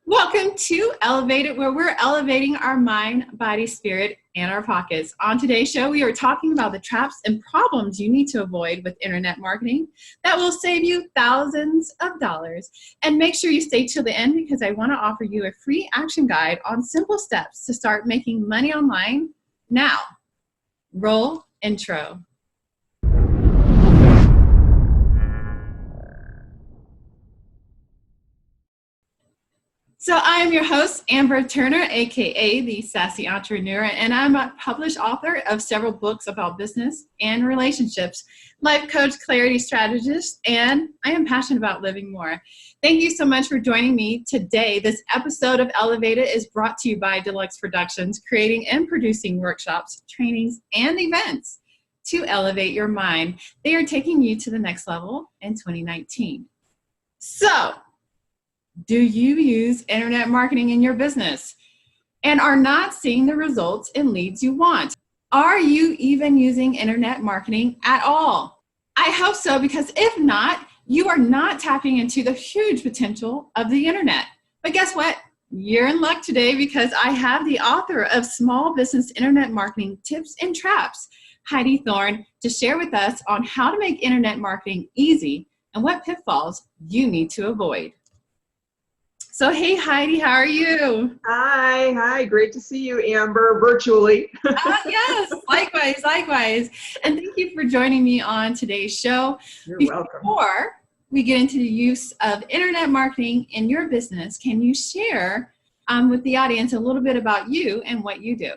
Welcome to Elevated, where we're elevating our mind, body, spirit, and our pockets. On today's show, we are talking about the traps and problems you need to avoid with internet marketing that will save you thousands of dollars. And make sure you stay till the end because I want to offer you a free action guide on simple steps to start making money online now. Roll intro. So I am your host, Amber Turner, aka the Sassy Entrepreneur, and I'm a published author of several books about business and relationships, life coach, clarity strategist, and I am passionate about living more. Thank you so much for joining me today. This episode of Elevated is brought to you by Deluxe Productions, creating and producing workshops, trainings, and events to elevate your mind. They are taking you to the next level in 2019. So, do you use internet marketing in your business and are not seeing the results and leads you want? Are you even using internet marketing at all? I hope so, because if not, you are not tapping into the huge potential of the internet. But guess what? You're in luck today because I have the author of Small Business Internet Marketing Tips and Traps, Heidi Thorne, to share with us on how to make internet marketing easy and what pitfalls you need to avoid. So, hey, Heidi, how are you? Hi, great to see you, Amber, virtually. Yes, likewise. And thank you for joining me on today's show. You're welcome. Before we get into the use of internet marketing in your business, can you share with the audience a little bit about you and what you do?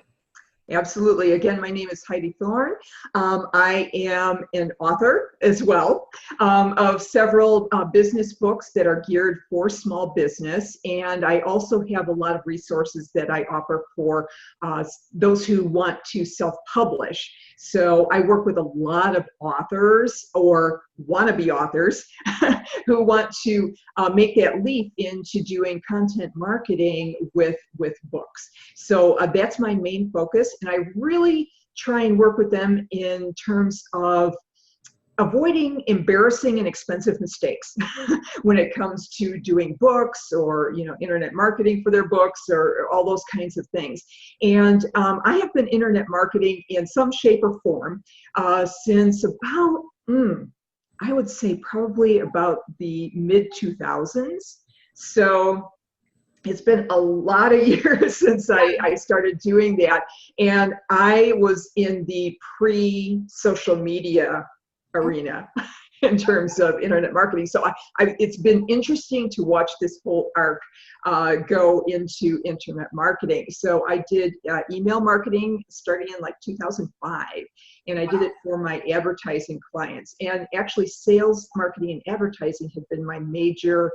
Absolutely. Again, my name is Heidi Thorne. I am an author as well of several business books that are geared for small business. And I also have a lot of resources that I offer for those who want to self-publish. So I work with a lot of authors or wannabe authors who want to make that leap into doing content marketing with books. So that's my main focus. And I really try and work with them in terms of avoiding embarrassing and expensive mistakes when it comes to doing books or, internet marketing for their books or all those kinds of things. And I have been internet marketing in some shape or form since about, I would say probably about the mid-2000s. So it's been a lot of years since I started doing that. And I was in the pre-social media arena in terms of internet marketing. So it's been interesting to watch this whole arc go into internet marketing. So I did email marketing starting in like 2005, and I did it for my advertising clients. And actually sales, marketing, and advertising have been my major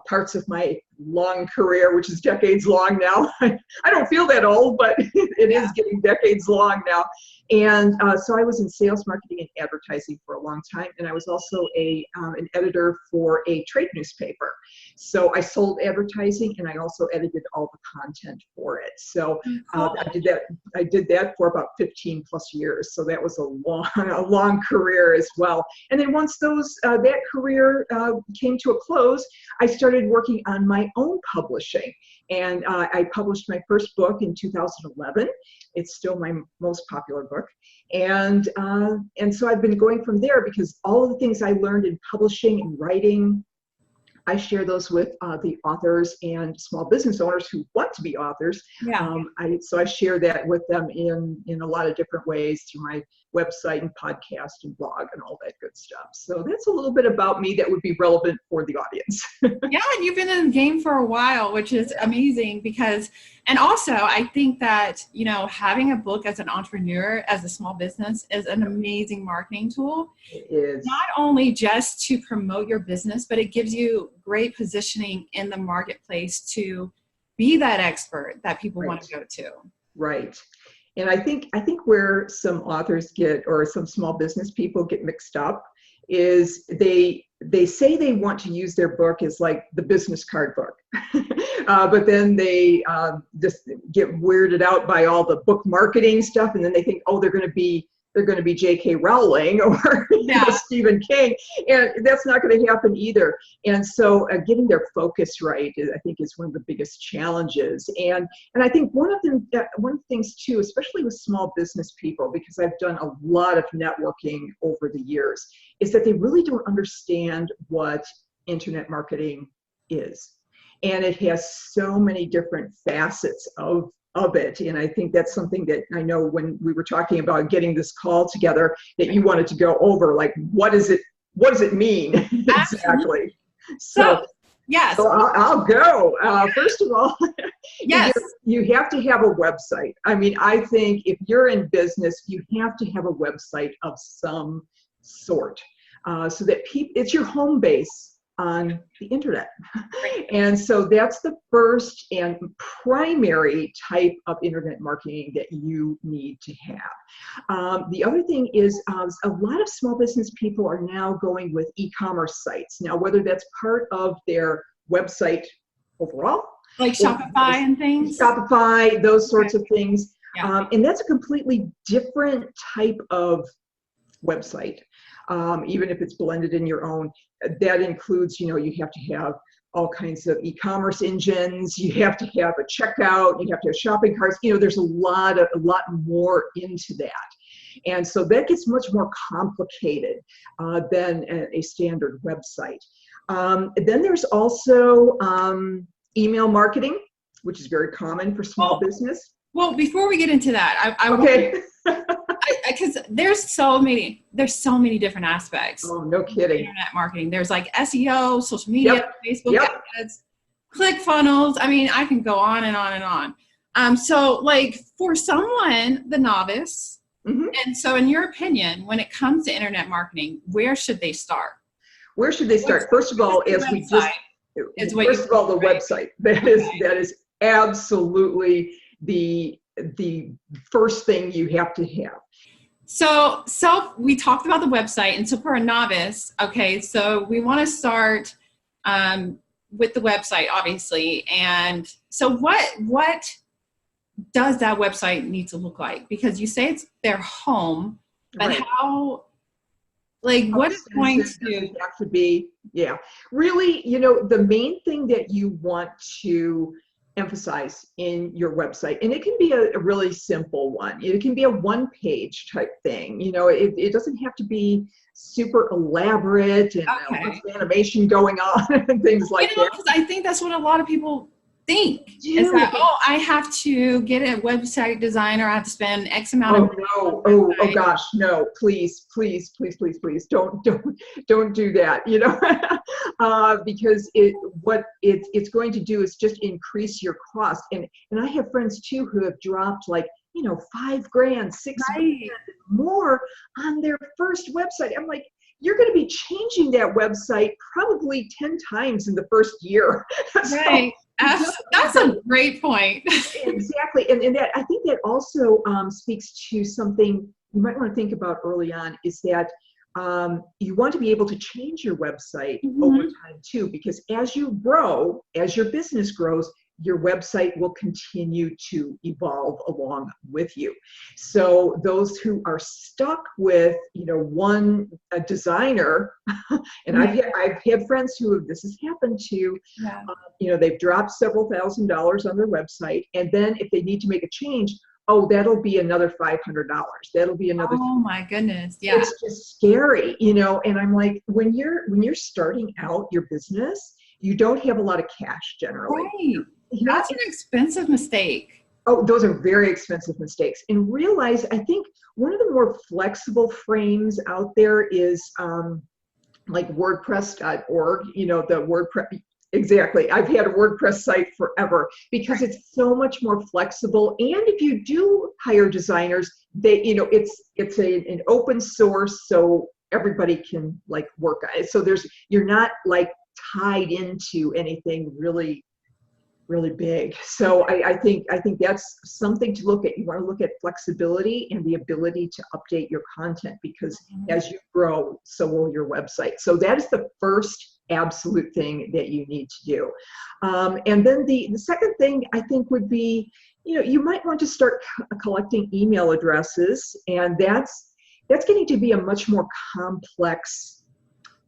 parts of my long career, which is decades long now. I don't feel that old, but it is getting decades long now. And so I was in sales, marketing, and advertising for a long time. And I was also an editor for a trade newspaper. So I sold advertising, and I also edited all the content for it. So I did that for about 15 plus years. So that was a long career as well. And then once that career came to a close, I started working on my own publishing. And I published my first book in 2011. It's still my most popular book. And so I've been going from there because all of the things I learned in publishing and writing, I share those with the authors and small business owners who want to be authors. Yeah. So I share that with them in a lot of different ways through my website and podcast and blog and all that good stuff. So that's a little bit about me that would be relevant for the audience. Yeah, and you've been in the game for a while, which is amazing and also I think that, having a book as an entrepreneur, as a small business is an amazing marketing tool. It is. Not only just to promote your business, but it gives you great positioning in the marketplace to be that expert that people want to go to. Right. And I think where some authors or some small business people get mixed up is they say they want to use their book as like the business card book, but then they just get weirded out by all the book marketing stuff, and then they think, oh, they're going to be they're going to be J.K. Rowling or Stephen King, and that's not going to happen either. And so getting their focus right, I think, is one of the biggest challenges. And I think one of the things too, especially with small business people, because I've done a lot of networking over the years, is that they really don't understand what internet marketing is. And it has so many different facets of it. And I think that's something that I know when we were talking about getting this call together that you wanted to go over, like, what does it mean exactly? So yes. So I'll go. First of all, yes, you have to have a website. I mean, I think if you're in business, you have to have a website of some sort, so that it's your home base on the internet. And so that's the first and primary type of internet marketing that you need to have. The other thing is a lot of small business people are now going with e-commerce sites. Now, whether that's part of their website overall, like Shopify and things. Shopify, those sorts of things. Yeah. And that's a completely different type of website. Even if it's blended in your own, that includes, you have to have all kinds of e-commerce engines. You have to have a checkout. You have to have shopping carts. There's a lot more into that, and so that gets much more complicated than a standard website. Then there's also email marketing, which is very common for small business. Well, before we get into that, okay. Because there's so many different aspects. Oh, no kidding. Internet marketing. There's like SEO, social media, Facebook ads, ClickFunnels. I mean, I can go on and on and on. So like for someone, the novice, and so in your opinion, when it comes to internet marketing, where should they start? Where should they start? First of all, the website. That is absolutely the first thing you have to have. So we talked about the website, and so for a novice, okay, so we want to start with the website, obviously. And so what does that website need to look like? Because you say it's their home, but right. How, like, what is going to have to be? Yeah, really, the main thing that you want to emphasize in your website, and it can be a really simple one. It can be a one-page type thing. It doesn't have to be super elaborate and lots of animation going on and things like that. Because I think that's what a lot of people think is that, I have to get a website designer. I have to spend X amount of money. Oh gosh, no! Please, don't do that. Because what it's going to do is just increase your cost. And I have friends too who have dropped like $5,000, $6,000 more on their first website. I'm like, you're going to be changing that website probably 10 times in the first year. Right. That's a great point. Exactly. And that, I think that also speaks to something you might want to think about early on, is that you want to be able to change your website over time too, because as you grow, as your business grows, your website will continue to evolve along with you. So those who are stuck with, one designer, and I've had friends who this has happened to, they've dropped several $1,000s on their website, and then if they need to make a change, that'll be another $500. That'll be another. Oh my goodness! Yeah, it's just scary, And I'm like, when you're starting out your business, you don't have a lot of cash generally. Right. That's an expensive mistake. Oh, those are very expensive mistakes. And realize, I think one of the more flexible frames out there is like WordPress.org. The WordPress. Exactly. I've had a WordPress site forever because it's so much more flexible. And if you do hire designers, it's an open source, so everybody can work on it. So you're not tied into anything really big. So I think that's something to look at. You want to look at flexibility and the ability to update your content, because as you grow, so will your website. So that is the first absolute thing that you need to do. And then the second thing I think would be, you might want to start collecting email addresses, and that's that's getting to be a much more complex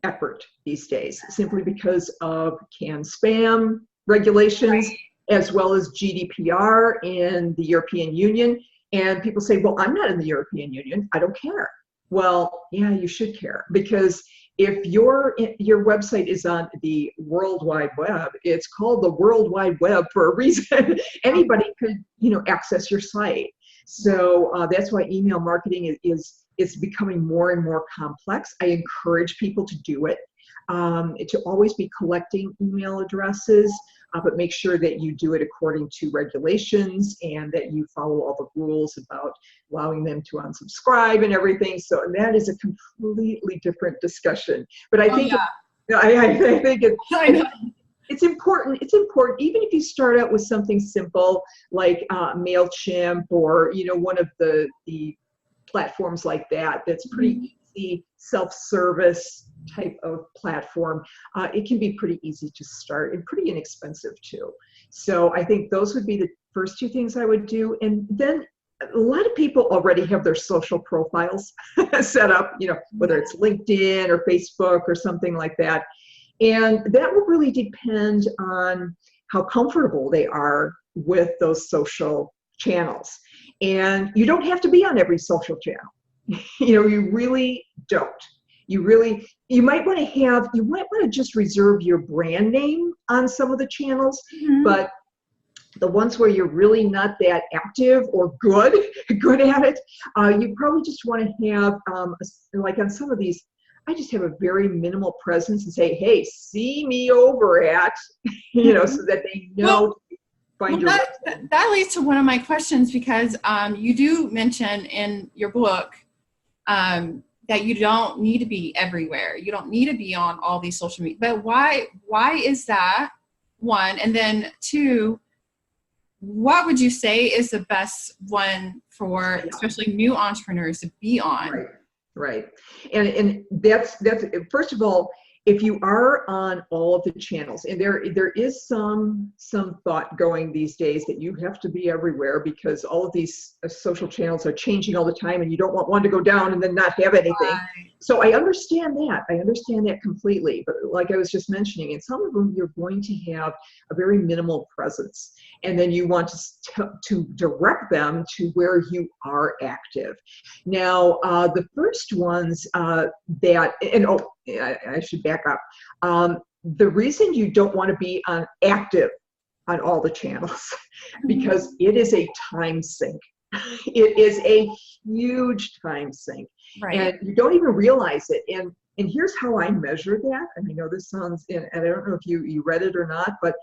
effort these days, simply because of canned spam regulations, as well as GDPR in the European Union. And people say, well, I'm not in the European Union, I don't care. Well, yeah, you should care, because if your website is on the World Wide Web, it's called the World Wide Web for a reason. Anybody could, access your site. So that's why email marketing is becoming more and more complex. I encourage people to do it, to always be collecting email addresses, but make sure that you do it according to regulations and that you follow all the rules about allowing them to unsubscribe and everything. So that is a completely different discussion. But I think, I think it's important. It's important, even if you start out with something simple like MailChimp or one of the platforms like that. That's pretty easy, self-service type of platform. It can be pretty easy to start and pretty inexpensive too. So I think those would be the first two things I would do. And then a lot of people already have their social profiles set up, whether it's LinkedIn or Facebook or something like that. And that will really depend on how comfortable they are with those social channels. And you don't have to be on every social channel. You really don't. You might want to just reserve your brand name on some of the channels, but the ones where you're really not that active or good at it, you probably just want to have, like on some of these, I just have a very minimal presence and say, hey, see me over at, so that they know. That leads to one of my questions, because you do mention in your book that you don't need to be everywhere. You don't need to be on all these social media. But why is that, one? And then two, what would you say is the best one for especially new entrepreneurs to be on? Right. And that's first of all, if you are on all of the channels, and there is some thought going these days that you have to be everywhere because all of these social channels are changing all the time, and you don't want one to go down and then not have anything. Right. So I understand that. I understand that completely. But like I was just mentioning, in some of them, you're going to have a very minimal presence, and then you want to direct them to where you are active. Now, the first ones I should back up. The reason you don't want to be active on all the channels, because it is a time sink. It is a huge time sink, and you don't even realize it. And here's how I measure that. And I know this sounds, and I don't know if you read it or not, but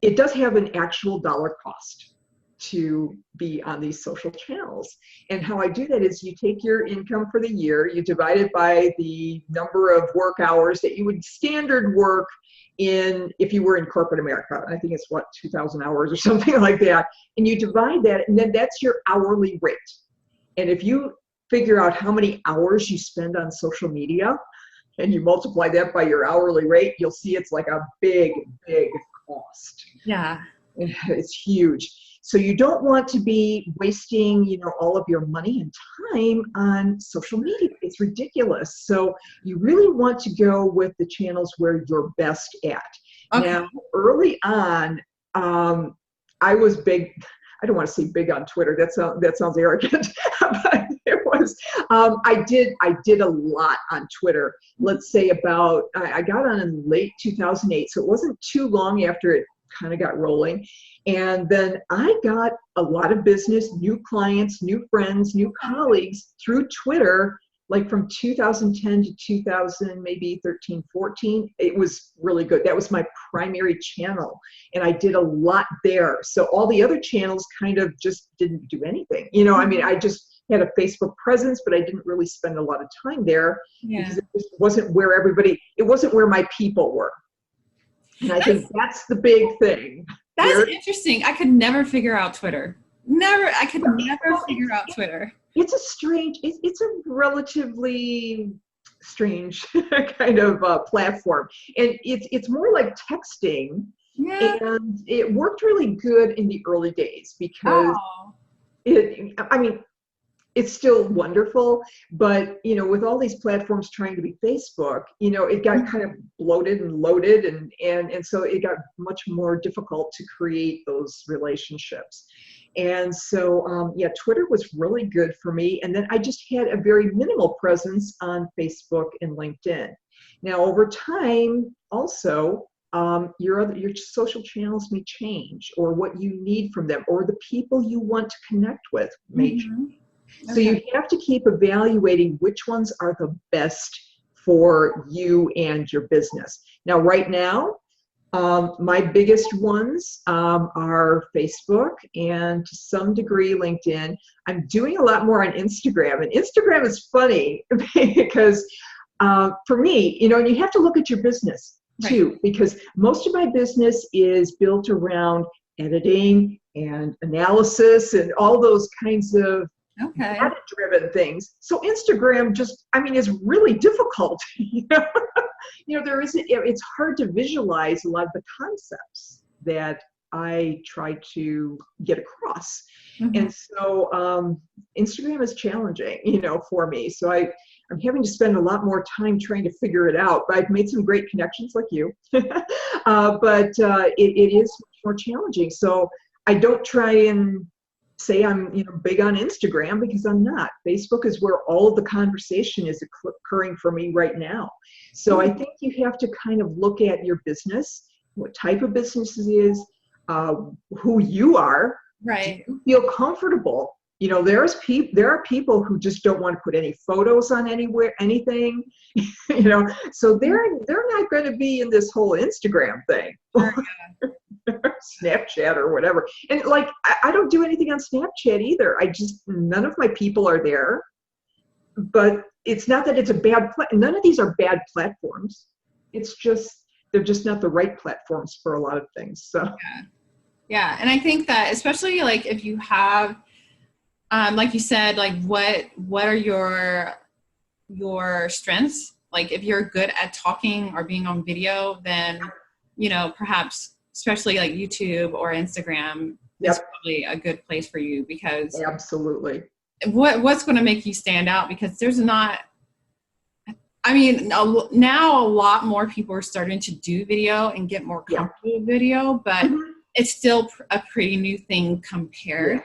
it does have an actual dollar cost to be on these social channels. And how I do that is you take your income for the year, you divide it by the number of work hours that you would standard work if you were in corporate America. I think it's 2,000 hours or something like that. And you divide that, and then that's your hourly rate. And if you figure out how many hours you spend on social media and you multiply that by your hourly rate, you'll see it's like a big, big cost. Yeah. It's huge. So you don't want to be wasting, all of your money and time on social media. It's ridiculous. So you really want to go with the channels where you're best at. Okay. Now, early on, I was big. I don't want to say big on Twitter. That sounds arrogant, but it was. I did a lot on Twitter. Let's say I got on in late 2008, so it wasn't too long after it kind of got rolling. And then I got a lot of business, new clients, new friends, new colleagues through Twitter, like from 2010 to 2000, maybe 13, 14. It was really good. That was my primary channel. And I did a lot there. So all the other channels kind of just didn't do anything. I just had a Facebook presence, but I didn't really spend a lot of time there because it just wasn't where it wasn't where my people were. And I think that's the big thing. That's interesting. I could never figure out Twitter. I could never figure out Twitter. It's a relatively strange kind of platform. And it's more like texting. Yeah. And it worked really good in the early days because it's still wonderful, but with all these platforms trying to be Facebook, it got kind of bloated and loaded, and so it got much more difficult to create those relationships. And so, yeah, Twitter was really good for me. And then I just had a very minimal presence on Facebook and LinkedIn. Now, over time, also, your social channels may change, or what you need from them, or the people you want to connect with may change. So you have to keep evaluating which ones are the best for you and your business. Now, right now, my biggest ones are Facebook and to some degree LinkedIn. I'm doing a lot more on Instagram, and Instagram is funny because for me, and you have to look at your business too, because most of my business is built around editing and analysis and all those kinds of data-driven things. So Instagram is really difficult. It's hard to visualize a lot of the concepts that I try to get across. And so Instagram is challenging, for me. So I'm having to spend a lot more time trying to figure it out. But I've made some great connections like you. But it is much more challenging. So I don't try and say I'm big on Instagram, because I'm not. Facebook is where all of the conversation is occurring for me right now. So I think you have to kind of look at your business, what type of business it is, who you are. Right. Do you feel comfortable? There are people who just don't want to put any photos on anything. So they're not going to be in this whole Instagram thing. Snapchat or whatever. And I don't do anything on Snapchat either. None of my people are there. But it's not that it's a bad none of these are bad platforms. It's just they're just not the right platforms for a lot of things. So yeah. And I think that especially if you have like you said, what are your strengths? If you're good at talking or being on video, then perhaps especially YouTube or Instagram is probably a good place for you, because absolutely what's going to make you stand out, because there's not, now a lot more people are starting to do video and get more comfortable with video, but it's still a pretty new thing compared.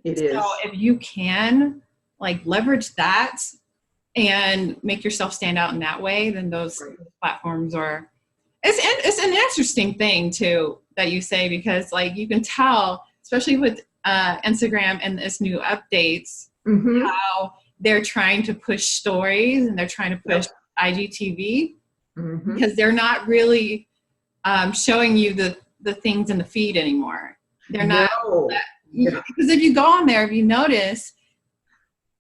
It is. So if you can leverage that and make yourself stand out in that way, then those platforms are, it's an interesting thing too that you say, because you can tell, especially with Instagram and this new updates, how they're trying to push stories and they're trying to push IGTV, because they're not really showing you the things in the feed anymore. They're not. Because if you go on there, if you notice,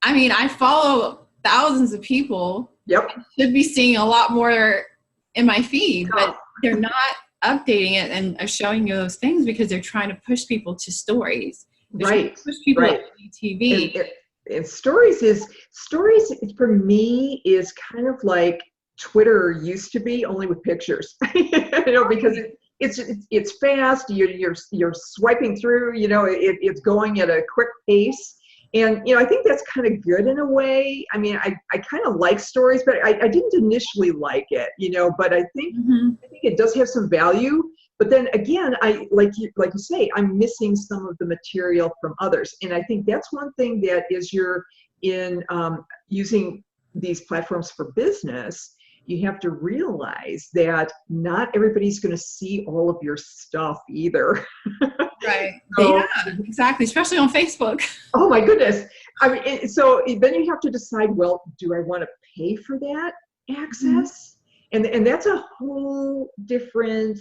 I follow thousands of people. I should be seeing a lot more in my feed, but they're not updating it and showing you those things because they're trying to push people to stories. Push people to TV. And stories for me is kind of like Twitter used to be, only with pictures. Because it's fast. You're swiping through. It's going at a quick pace, and I think that's kind of good in a way. I kind of like stories, but I didn't initially like it. But I think it does have some value. But then again, like you say, I'm missing some of the material from others, and I think that's one thing that is in using these platforms for business. You have to realize that not everybody's going to see all of your stuff either. Right. Yeah, exactly. Especially on Facebook. Oh my goodness. So then you have to decide, well, do I want to pay for that access? And that's a whole different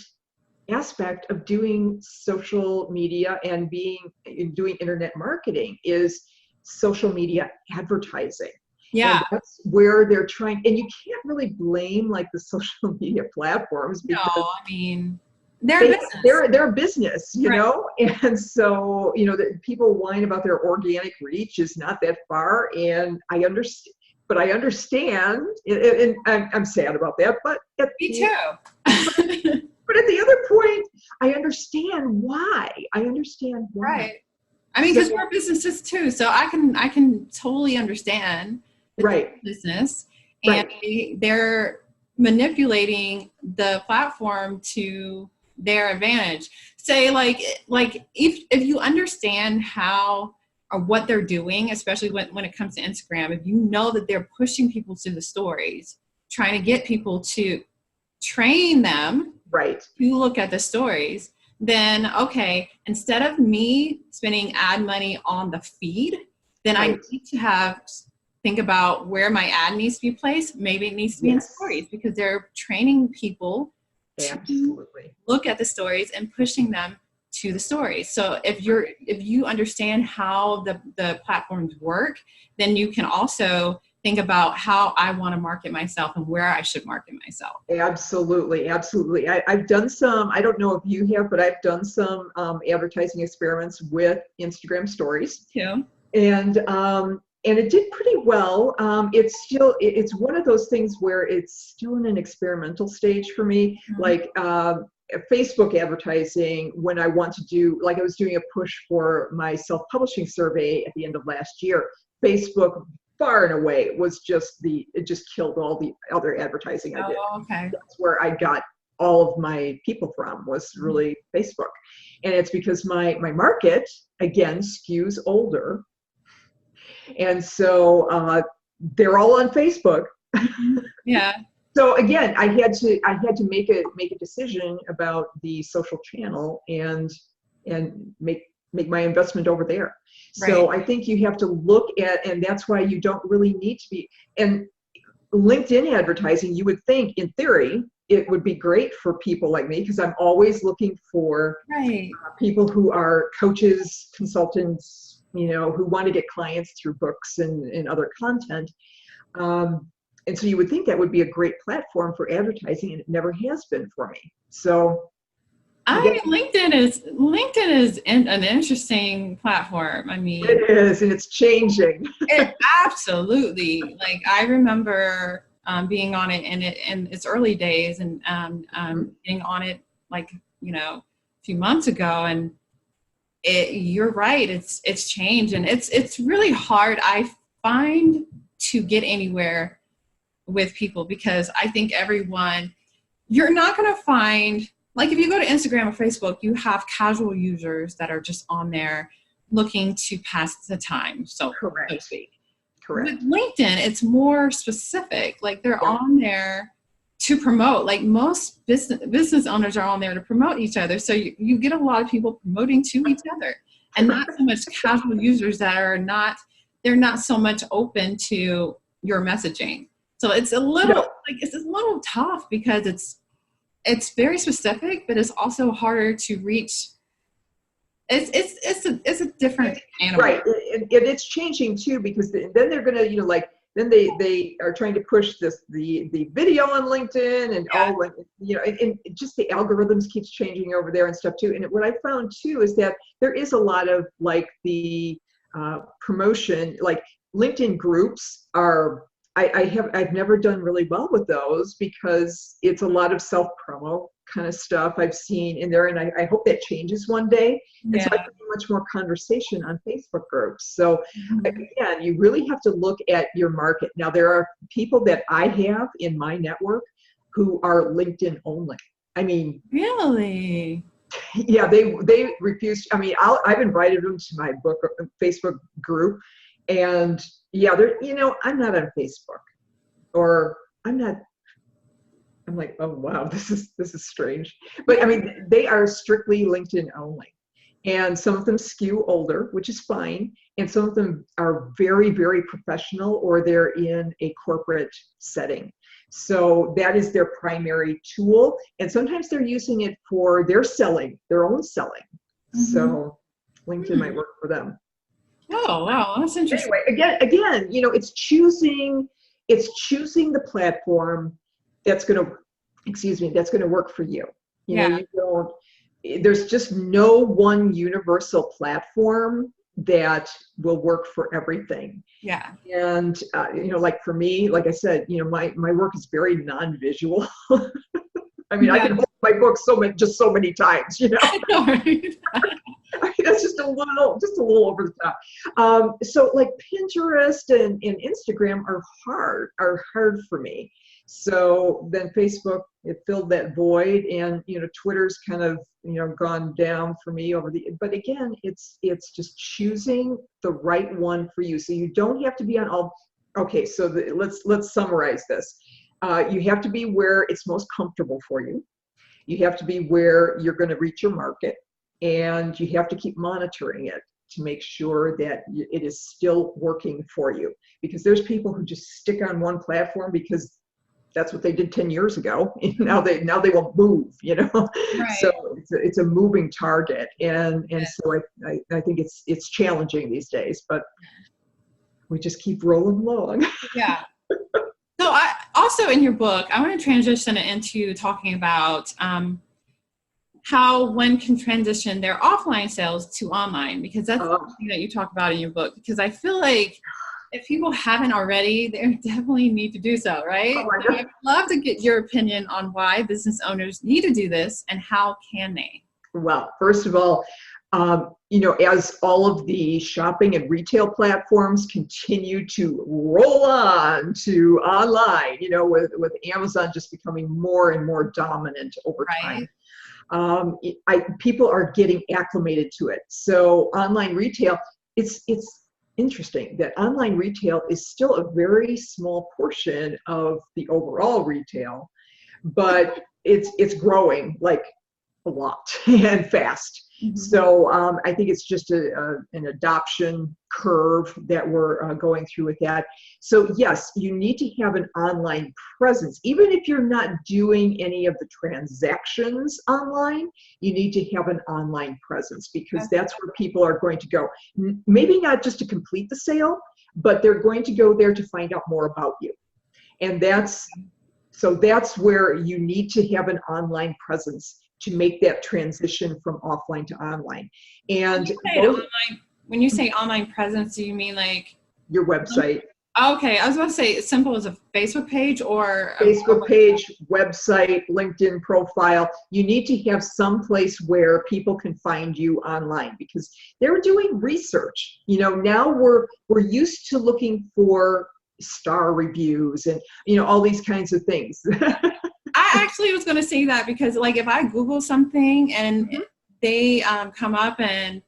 aspect of doing social media and doing internet marketing, is social media advertising. And that's where they're trying, and you can't really blame the social media platforms, because they're a business, and so that people whine about their organic reach is not that far, and I understand, and I'm sad about that, but me too. But at the other point, I understand why. Right. I mean, So, because we're businesses too, so I can totally understand the right, business, and right, they're manipulating the platform to their advantage. Say like if you understand how or what they're doing, especially when it comes to Instagram, if you know that they're pushing people to the stories, trying to get people to train them right, to look at the stories, then okay, instead of me spending ad money on the feed, then I right. need to have think about where my ad needs to be placed. Maybe it needs to be in Yes, stories because they're training people to absolutely. look at the stories and pushing them to the stories. So if you understand how the platforms work, then you can also think about how I want to market myself and where I should market myself. Absolutely, absolutely. I've done some, I don't know if you have, but I've done some advertising experiments with Instagram stories. Too. And it did pretty well. It's still, it's one of those things where it's still in an experimental stage for me. Mhm. Like Facebook advertising, when I want to do, like I was doing a push for my self-publishing survey at the end of last year, Facebook far and away was just it just killed all the other advertising I did. Oh, okay. That's where I got all of my people from, was Mhm. really Facebook. And it's because my market, again, skews older. And so they're all on Facebook. Mhm. Yeah. So again, I had to make a decision about the social channel and make my investment over there. Right. So I think you have to look at, and that's why you don't really need to be. And LinkedIn advertising, you would think in theory it would be great for people like me, because I'm always looking for Right. people who are coaches, consultants, who want to get clients through books and other content. Um, and so you would think that would be a great platform for advertising, and it never has been for me. So again, I mean, LinkedIn is an interesting platform. I mean, it is, and it's changing. it absolutely, like I remember being on it in its early days and being on it like a few months ago, and you're right, it's changed, and it's really hard, I find, to get anywhere with people, because I think everyone, you're not going to find, like if you go to Instagram or Facebook, you have casual users that are just on there looking to pass the time, so to Correct. speak. With Correct. LinkedIn, it's more specific. Like they're Yep. on there to promote. Like most business owners are on there to promote each other. So you get a lot of people promoting to each other, and not so much casual users that are not, they're not so much open to your messaging. So No, it's a little tough because it's very specific, but it's also harder to reach. It's a different animal. right. And it's changing too, because then they're going to, like, then they are trying to push the video on LinkedIn and Yeah. all, like, and just the algorithms keeps changing over there and stuff too. And what I found too is that there is a lot of like the promotion, like LinkedIn groups are, I've never done really well with those, because it's a lot of self promo kind of stuff I've seen in there, and I hope that changes one day. And so I Yeah. put much more conversation on Facebook groups. So Mhm. again, you really have to look at your market. Now, there are people that I have in my network who are LinkedIn only. I mean, Really? yeah, they refuse. I mean, I've invited them to my book Facebook group, and yeah, they're, I'm not on Facebook, or I'm not. I'm like, oh wow, this is strange. But I mean, they are strictly LinkedIn only. And some of them skew older, which is fine. And some of them are very, very professional, or they're in a corporate setting. So that is their primary tool. And sometimes they're using it for their selling, their own selling. Mhm. So LinkedIn Hmm. might work for them. Oh, wow, that's interesting. Anyway, again, it's choosing the platform that's going to, excuse me, that's going to work for you. Yeah, There's just no one universal platform that will work for everything. yeah. And like for me, like I said, my work is very non-visual. I mean, I Yeah, can hold my book so many times. I know, right? That's just a little over the top. So like Pinterest and Instagram are hard for me. So then Facebook, it filled that void, and Twitter's kind of gone down for me but again, it's just choosing the right one for you. So you don't have to be on all. Okay, so let's summarize this. You have to be where it's most comfortable for you. You have to be where you're going to reach your market, and you have to keep monitoring it to make sure that it is still working for you. Because there's people who just stick on one platform because that's what they did 10 years ago. Now they won't move, Right. So it's a moving target, and so I think it's challenging these days, but we just keep rolling along. Yeah. So I also, in your book, I want to transition it into talking about how one can transition their offline sales to online, because that's something that you talk about in your book. Because I feel like if people haven't already, they definitely need to do so, right? Oh my So God. I'd love to get your opinion on why business owners need to do this and how can they? Well, first of all, as all of the shopping and retail platforms continue to roll on to online, with Amazon just becoming more and more dominant over time, people are getting acclimated to it. So online retail, it's interesting that online retail is still a very small portion of the overall retail, but it's growing like a lot and fast. Mm-hmm. So I think it's just an adoption curve that we're going through with that. So yes, you need to have an online presence. Even if you're not doing any of the transactions online, you need to have an online presence, because that's where people are going to go. Maybe not just to complete the sale, but they're going to go there to find out more about you. And that's where you need to have an online presence to make that transition from offline to online. And when you say online presence, do you mean like your website? Okay, I was about to say, as simple as a Facebook page or Facebook page, website, LinkedIn profile. You need to have some place where people can find you online, because they're doing research. Now we're used to looking for star reviews and all these kinds of things. I actually was going to say that, because like if I Google something and they come up and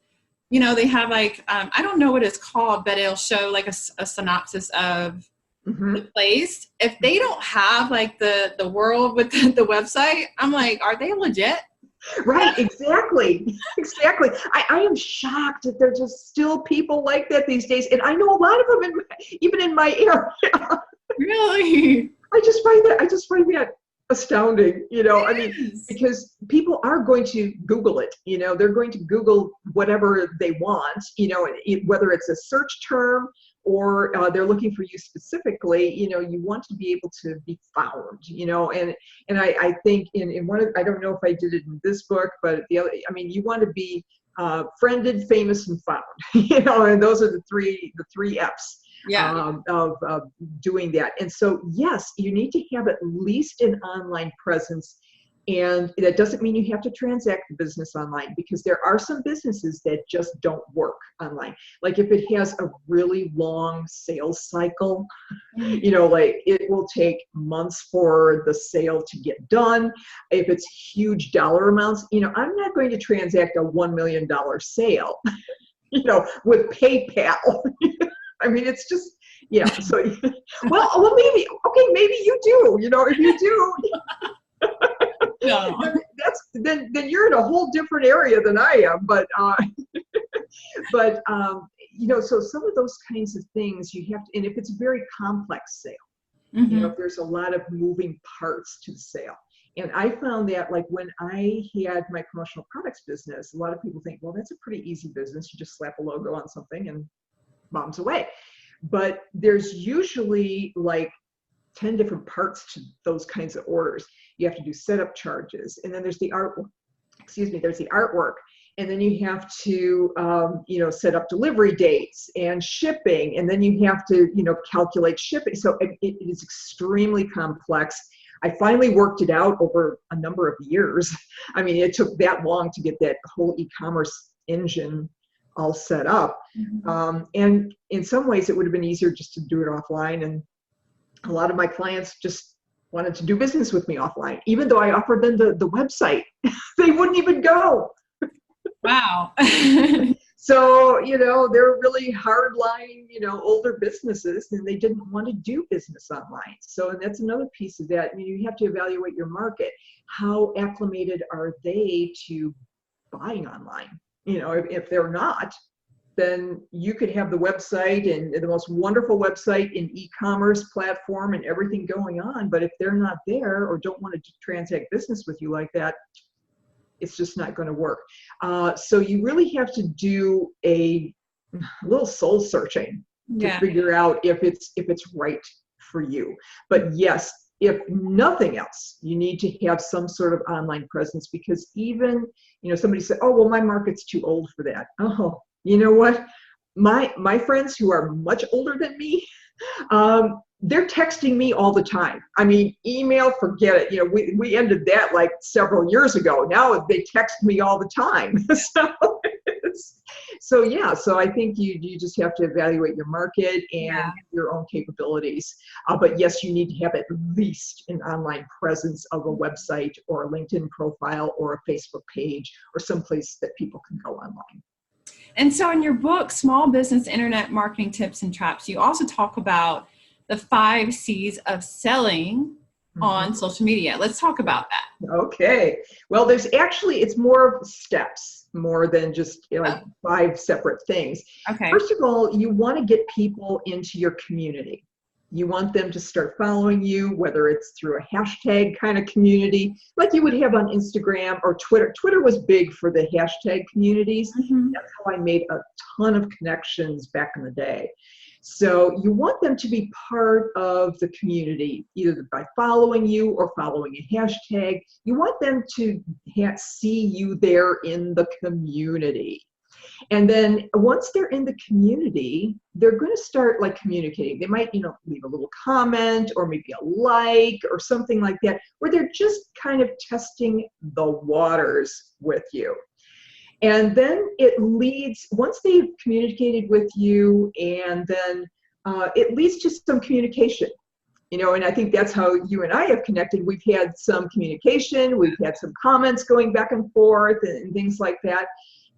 they have like I don't know what it's called, but it'll show like a synopsis of the place. If they don't have like the world with the website, I'm like, are they legit? Right, exactly. I am shocked that there's just still people like that these days, and I know a lot of them even in my area. Really? I just find that astounding, I mean, because people are going to Google it, they're going to Google whatever they want, whether it's a search term or they're looking for you specifically, you want to be able to be found, and I think in one of, I don't know if I did it in this book, but the other, I mean, you want to be friended, famous, and found, and those are the three F's. Of doing that. And so, yes, you need to have at least an online presence. And that doesn't mean you have to transact the business online, because there are some businesses that just don't work online. Like if it has a really long sales cycle, like it will take months for the sale to get done. If it's huge dollar amounts, I'm not going to transact a $1 million sale, with PayPal. I mean, it's just, so, well, maybe you do, if you do, No. then you're in a whole different area than I am, but so some of those kinds of things you have to, and if it's a very complex sale, if there's a lot of moving parts to the sale. And I found that, like, when I had my promotional products business, a lot of people think, well, that's a pretty easy business. You just slap a logo on something and bombs away. But there's usually like 10 different parts to those kinds of orders. You have to do setup charges, and then there's the artwork. There's the artwork, and then you have to set up delivery dates and shipping, and then you have to calculate shipping. So it is extremely complex. I finally worked it out over a number of years. I mean, it took that long to get that whole e-commerce engine all set up. Mhm. And in some ways, it would have been easier just to do it offline. And a lot of my clients just wanted to do business with me offline, even though I offered them the website. They wouldn't even go. Wow. So, they're really hardline, older businesses, and they didn't want to do business online. So, and that's another piece of that. You have to evaluate your market. How acclimated are they to buying online? If they're not, then you could have the website and the most wonderful website in e-commerce platform and everything going on. But if they're not there or don't want to transact business with you like that, it's just not going to work. So you really have to do a little soul searching to Yeah. figure out if it's right for you. But yes, if nothing else, you need to have some sort of online presence, because even, somebody said, oh, well, my market's too old for that. Oh, you know what? My friends who are much older than me, they're texting me all the time. I mean, email, forget it. We ended that like several years ago. Now they text me all the time. So I think you just have to evaluate your market Yeah. and your own capabilities. But yes, you need to have at least an online presence of a website or a LinkedIn profile or a Facebook page or someplace that people can go online. And so in your book, Small Business Internet Marketing Tips and Traps, you also talk about the 5 C's of selling on social media. Let's talk about that. Okay. Well, it's more of steps, more than just like 5 separate things. Okay. First of all, you want to get people into your community. You want them to start following you, whether it's through a hashtag kind of community, like you would have on Instagram or Twitter. Twitter was big for the hashtag communities. Mm-hmm. That's how I made a ton of connections back in the day. So you want them to be part of the community, either by following you or following a hashtag. You want them to see you there in the community. And then once they're in the community, they're going to start like communicating. They might, leave a little comment or maybe a like or something like that, where they're just kind of testing the waters with you. And then it leads, once they've communicated with you, and then it leads to some communication. And I think that's how you and I have connected. We've had some communication, we've had some comments going back and forth and things like that.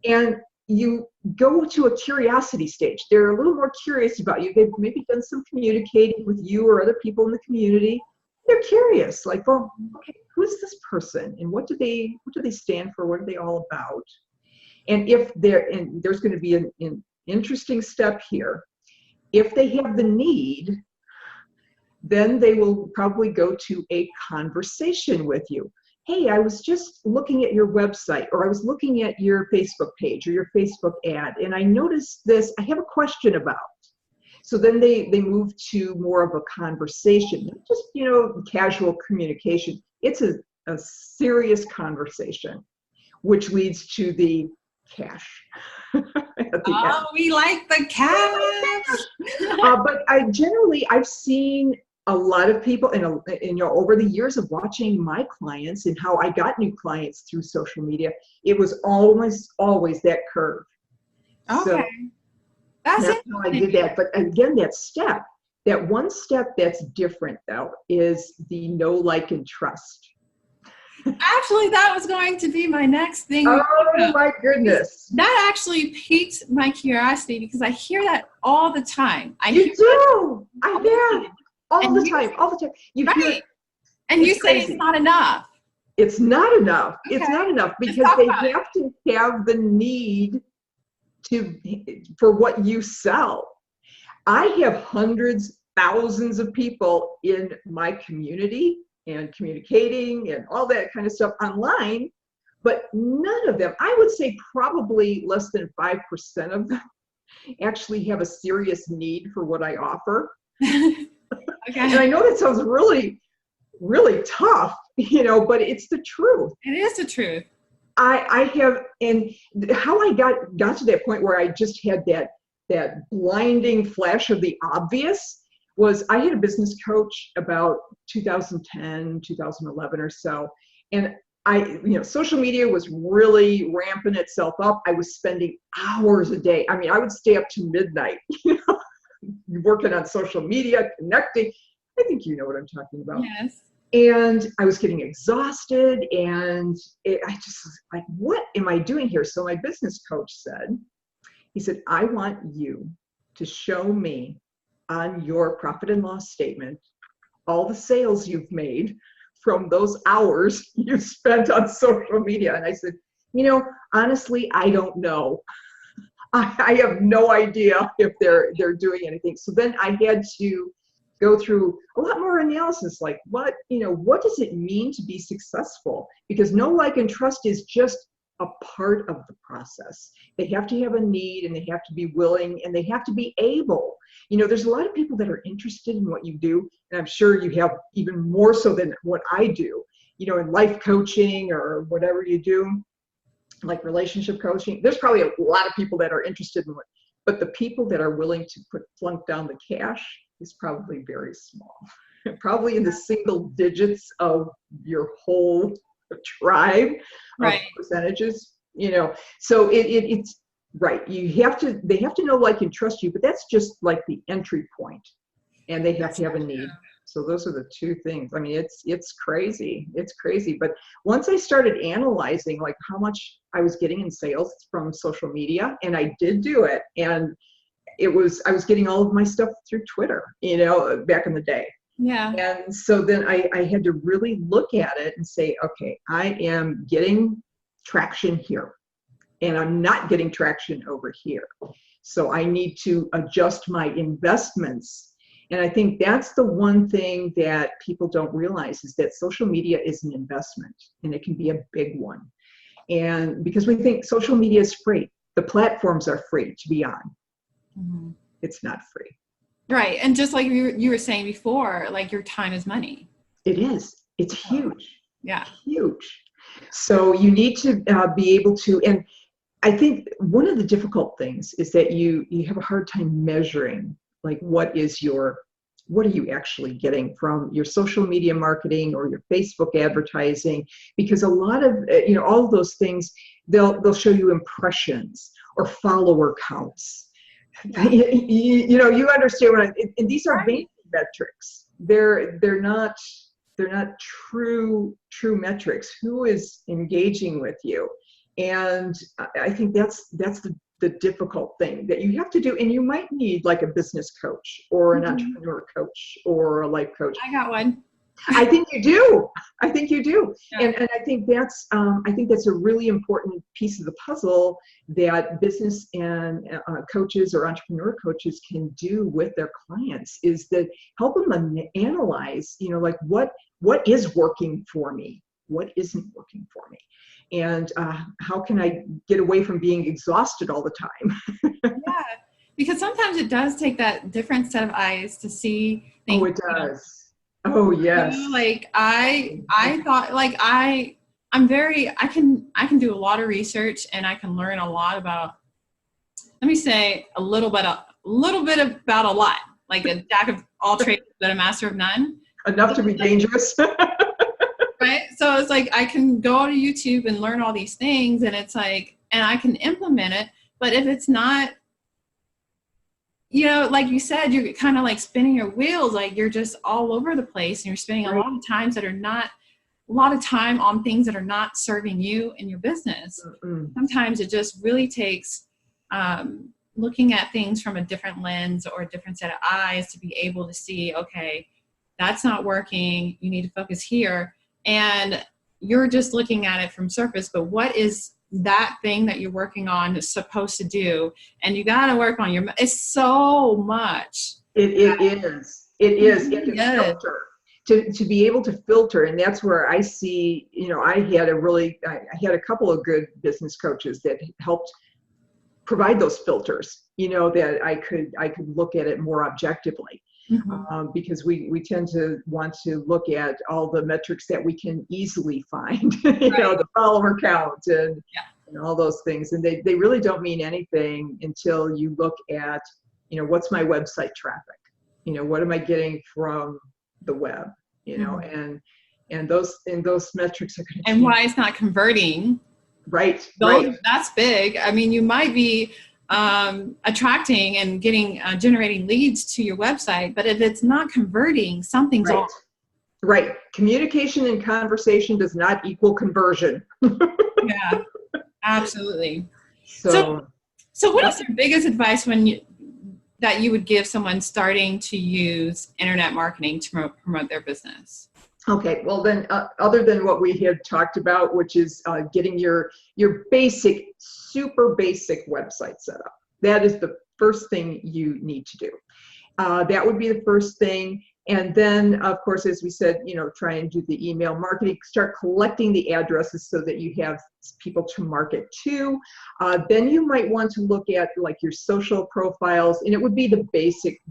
And you go to a curiosity stage. They're a little more curious about you. They've maybe done some communicating with you or other people in the community. They're curious, like, well, okay, who is this person? And what do they stand for? What are they all about? And there's going to be an interesting step here. If they have the need, then they will probably go to a conversation with you. Hey, I was just looking at your website, or I was looking at your Facebook page or your Facebook ad, and I noticed this. I have a question about. So then they move to more of a conversation, not just casual communication. It's a serious conversation, which leads to the cash at the end. We like the cash. But I've seen a lot of people, over the years of watching my clients and how I got new clients through social media, it was almost always that curve. Okay. So that's how I did that. But again, that one step that's different though is the know, like, and trust. Actually, that was going to be my next thing. Oh my goodness. That actually piqued my curiosity, because I hear that all the time. You do. I hear all the time. You right. hear, and you say it's not enough. It's not enough. Okay. It's not enough, because they have to have the need for what you sell. I have hundreds, thousands of people in my community and communicating and all that kind of stuff online, but none of them, I would say probably less than 5% of them, actually have a serious need for what I offer. Okay. And I know that sounds really, really tough, but it's the truth. It is the truth. I have, and how I got to that point where I just had that blinding flash of the obvious was I had a business coach about 2010, 2011 or so. And social media was really ramping itself up. I was spending hours a day. I mean, I would stay up to midnight, working on social media, connecting. I think you know what I'm talking about. Yes. And I was getting exhausted, and I just was like, what am I doing here? So my business coach said, he said, I want you to show me on your profit and loss statement all the sales you've made from those hours you spent on social media. And I said, honestly, I don't know. I have no idea if they're doing anything. So then I had to go through a lot more analysis, like what does it mean to be successful? Because know, like, and trust is just a part of the process. They have to have a need, and they have to be willing, and they have to be able. There's a lot of people that are interested in what you do, and I'm sure you have even more so than what I do, in life coaching or whatever you do, like relationship coaching. There's probably a lot of people that are interested in but the people that are willing to plunk down the cash is probably very small, probably in the single digits of your whole tribe of percentages, so it's right. They have to know, like, and trust you, but that's just like the entry point, and they have to have a need. So those are the two things. I mean, it's crazy. It's crazy. But once I started analyzing, like, how much I was getting in sales from social media, and I did do it, and I was getting all of my stuff through Twitter, back in the day. Yeah. And so then I had to really look at it and say, okay, I am getting traction here, and I'm not getting traction over here. So I need to adjust my investments. And I think that's the one thing that people don't realize, is that social media is an investment, and it can be a big one. And because we think social media is free, the platforms are free to be on. Mm-hmm. It's not free. Right. And just like you were saying before, like, your time is money. It is. It's huge. Yeah. Huge. So you need to be able to, and I think one of the difficult things is that you have a hard time measuring, like, what are you actually getting from your social media marketing or your Facebook advertising? Because a lot of, all of those things, they'll show you impressions or follower counts. Yeah. You understand and these are vanity metrics. They're not true metrics. Who is engaging with you? And I think that's the difficult thing that you have to do. And you might need, like, a business coach or an entrepreneur coach or a life coach. I got one. I think you do. Yeah. And I think that's a really important piece of the puzzle that business and coaches or entrepreneur coaches can do with their clients, is that help them analyze, like, what is working for me, what isn't working for me, and how can I get away from being exhausted all the time. Yeah, because sometimes it does take that different set of eyes to see things. Oh, it does. Oh, yes. Like, I thought, like, I can do a lot of research, and I can learn a lot about, let me say, a little bit about a lot, like a jack of all trades but a master of none. Enough to be dangerous. Right? So it's like, I can go to YouTube and learn all these things, and it's like, and I can implement it, but if it's not, like you said, you're kind of like spinning your wheels, like, you're just all over the place, and you're spending a lot of time on things that are not serving you and your business. Mm-mm. Sometimes it just really takes looking at things from a different lens or a different set of eyes to be able to see, okay, that's not working. You need to focus here. And you're just looking at it from surface, but what is that thing that you're working on is supposed to do? And you got to work on it's so much. It is. Filter. To be able to filter. And that's where I see, I had a couple of good business coaches that helped provide those filters, that I could look at it more objectively. Mm-hmm. Because we tend to want to look at all the metrics that we can easily find, the follower count and all those things. And they really don't mean anything until you look at, what's my website traffic? What am I getting from the web? Mm-hmm. And those metrics are going to And change. why it's not converting. Right. That's big. I mean, you might be attracting and getting generating leads to your website, but if it's not converting, something's Right. off. Right. Communication and conversation does not equal conversion. Yeah, absolutely. So What is your biggest advice that you would give someone starting to use internet marketing to promote their business? okay, well then, other than what we had talked about, which is getting your basic, super basic website set up. That is the first thing you need to do. That would be the first thing. And then, of course, as we said, try and do the email marketing, start collecting the addresses so that you have people to market to. Then you might want to look at like your social profiles, and it would be the basic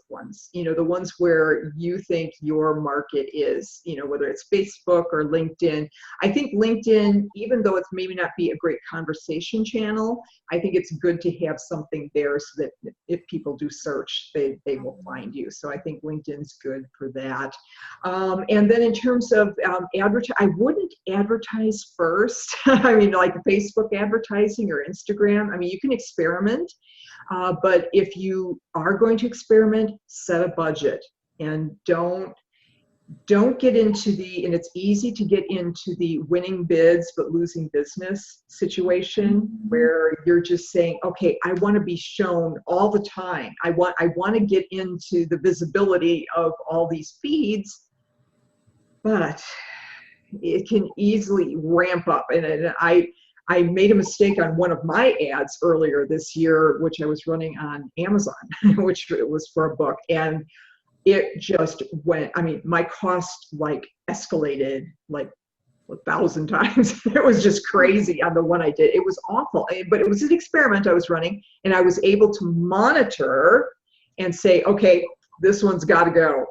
ones, the ones where you think your market is, whether it's Facebook or LinkedIn. I think LinkedIn, even though it's maybe not be a great conversation channel, I think it's good to have something there so that if people do search, they will find you. So I think LinkedIn's good for that. And then in terms of I wouldn't advertise first. I mean, like Facebook advertising or Instagram. I mean, you can experiment, but if you are going to experiment, set a budget and don't get into and it's easy to get into the winning bids but losing business situation where you're just saying, okay, I want to be shown all the time. I want to get into the visibility of all these feeds, but it can easily ramp up. And I made a mistake on one of my ads earlier this year, which I was running on Amazon, which was for a book. And it just went, I mean, my cost like escalated like 1,000 times. It was just crazy on the one I did. It was awful, but it was an experiment I was running, and I was able to monitor and say, okay, this one's got to go.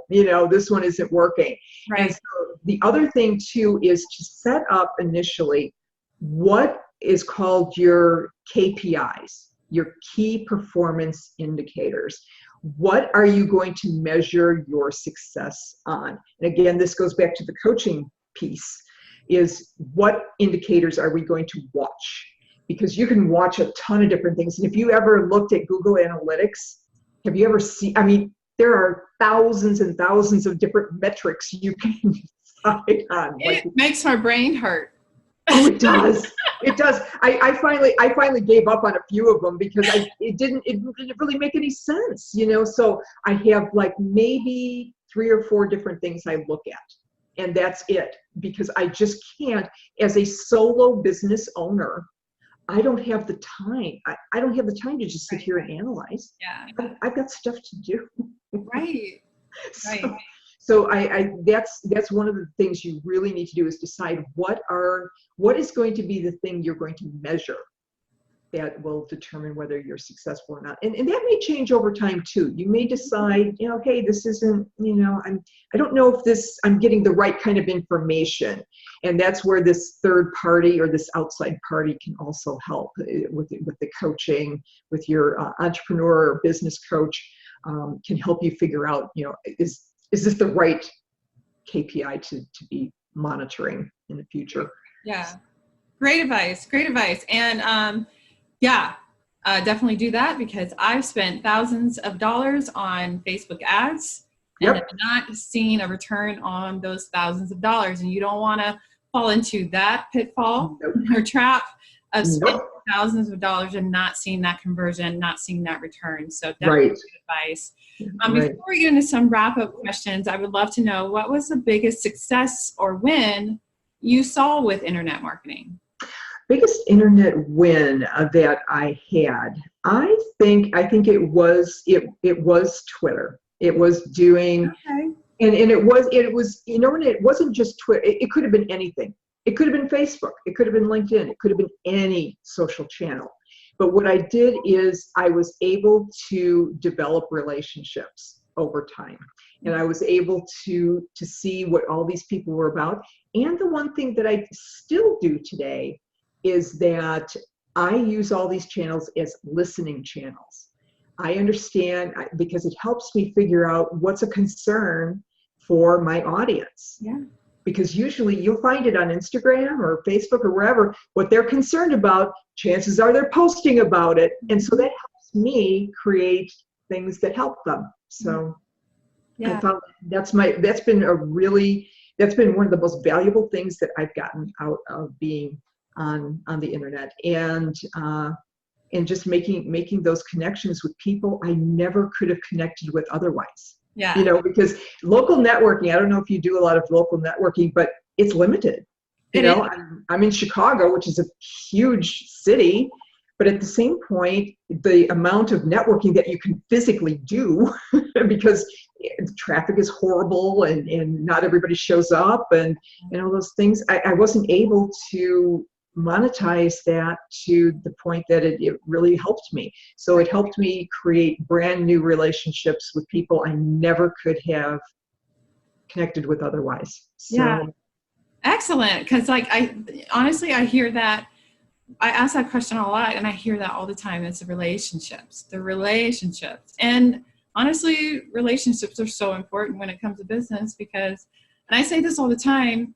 This one isn't working. Right. And so the other thing too is to set up initially what is called your KPIs, your key performance indicators. What are you going to measure your success on? And again, this goes back to the coaching piece, is what indicators are we going to watch? Because you can watch a ton of different things. And if you ever looked at Google Analytics, have you ever seen, I mean, there are thousands and thousands of different metrics you can decide on. It makes my brain hurt. Oh, it does. It does. I finally gave up on a few of them because it didn't really make any sense, So I have like maybe 3 or 4 different things I look at, and that's it, because I just can't, as a solo business owner, I don't have the time. I don't have the time to just sit here and analyze. Yeah. I've got stuff to do. Right. Right. So that's one of the things you really need to do, is decide what is going to be the thing you're going to measure that will determine whether you're successful or not. And that may change over time too. You may decide, hey, this isn't, I don't know if I'm getting the right kind of information. And that's where this third party or this outside party can also help with the coaching, with your entrepreneur or business coach, can help you figure out, is this the right KPI to be monitoring in the future? Yeah. Great advice. And definitely do that, because I've spent thousands of dollars on Facebook ads and have not seen a return on those thousands of dollars. And you don't want to fall into that pitfall or trap of spending thousands of dollars and not seeing that conversion, not seeing that return. So definitely good advice. Before we get into some wrap-up questions, I would love to know, what was the biggest success or win you saw with internet marketing? Biggest internet win that I had, I think it was Twitter. It was doing, and it was, and it wasn't just Twitter. It could have been anything. It could have been Facebook. It could have been LinkedIn. It could have been any social channel. But what I did is I was able to develop relationships over time. And I was able to see what all these people were about. And the one thing that I still do today is that I use all these channels as listening channels. I understand, because it helps me figure out what's a concern for my audience. Yeah. because usually you'll find it on Instagram or Facebook or wherever. What they're concerned about, chances are they're posting about it. And so that helps me create things that help them. So I Yeah. found that's been one of the most valuable things that I've gotten out of being on the internet, and just making those connections with people I never could have connected with otherwise. Yeah. Because local networking, I don't know if you do a lot of local networking, but it's limited. It is. I'm in Chicago, which is a huge city, but at the same point, the amount of networking that you can physically do, because traffic is horrible and not everybody shows up and all those things, I wasn't able to monetize that to the point that it really helped me. So it helped me create brand new relationships with people I never could have connected with otherwise. So, yeah. Excellent. Because I honestly, I hear that. I ask that question a lot, and I hear that all the time. It's the relationships. And honestly, relationships are so important when it comes to business because, and I say this all the time,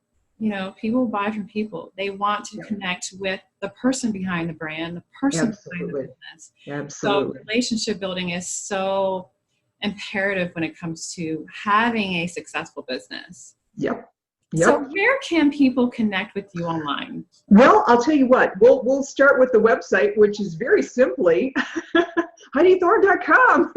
people buy from people. They want to connect with the person behind the brand, the person behind the business. Absolutely. So relationship building is so imperative when it comes to having a successful business. Yep. So where can people connect with you online? Well, I'll tell you what, we'll start with the website, which is very simply HeidiThorne.com.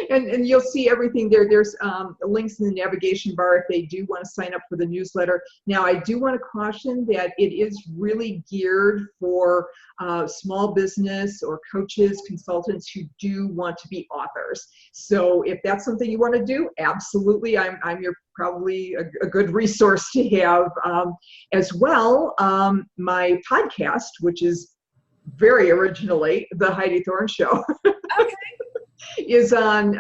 And you'll see everything there. There's links in the navigation bar if they do want to sign up for the newsletter. Now, I do want to caution that it is really geared for small business or coaches, consultants who do want to be authors. So if that's something you want to do, absolutely, I'm your probably a good resource to have. As well, my podcast, which is very originally the Heidi Thorne Show. Okay. is on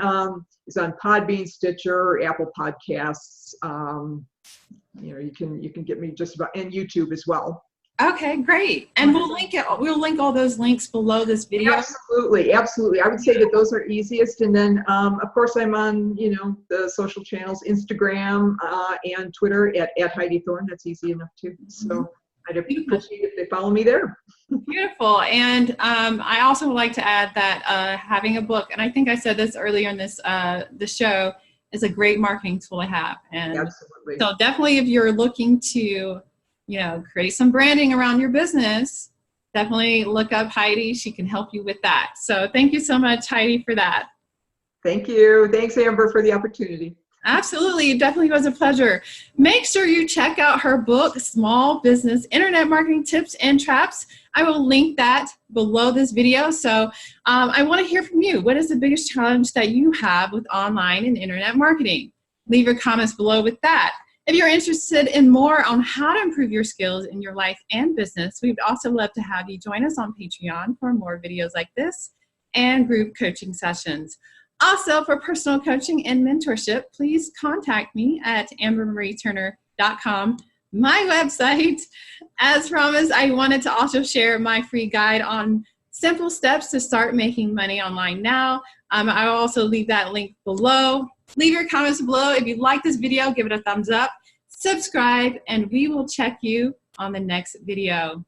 Podbean, Stitcher, Apple Podcasts. You can get me just about, and YouTube as well. Okay, great. And we'll link all those links below this video. Absolutely. I would say that those are easiest. And then of course I'm on, the social channels, Instagram and Twitter at Heidi Thorne. That's easy enough too. So I'd appreciate if they follow me there. Beautiful. And I also would like to add that having a book, and I think I said this earlier in the show, is a great marketing tool to have. And absolutely. So definitely if you're looking to, create some branding around your business, definitely look up Heidi. She can help you with that. So thank you so much, Heidi, for that. Thank you. Thanks, Amber, for the opportunity. Absolutely. It definitely was a pleasure. Make sure you check out her book, Small Business Internet Marketing Tips and Traps. I will link that below this video. So I want to hear from you. What is the biggest challenge that you have with online and internet marketing? Leave your comments below with that. If you're interested in more on how to improve your skills in your life and business, we'd also love to have you join us on Patreon for more videos like this and group coaching sessions. Also, for personal coaching and mentorship, please contact me at ambermarieturner.com, my website. As promised, I wanted to also share my free guide on simple steps to start making money online now. I will also leave that link below. Leave your comments below. If you like this video, give it a thumbs up, subscribe, and we will check you on the next video.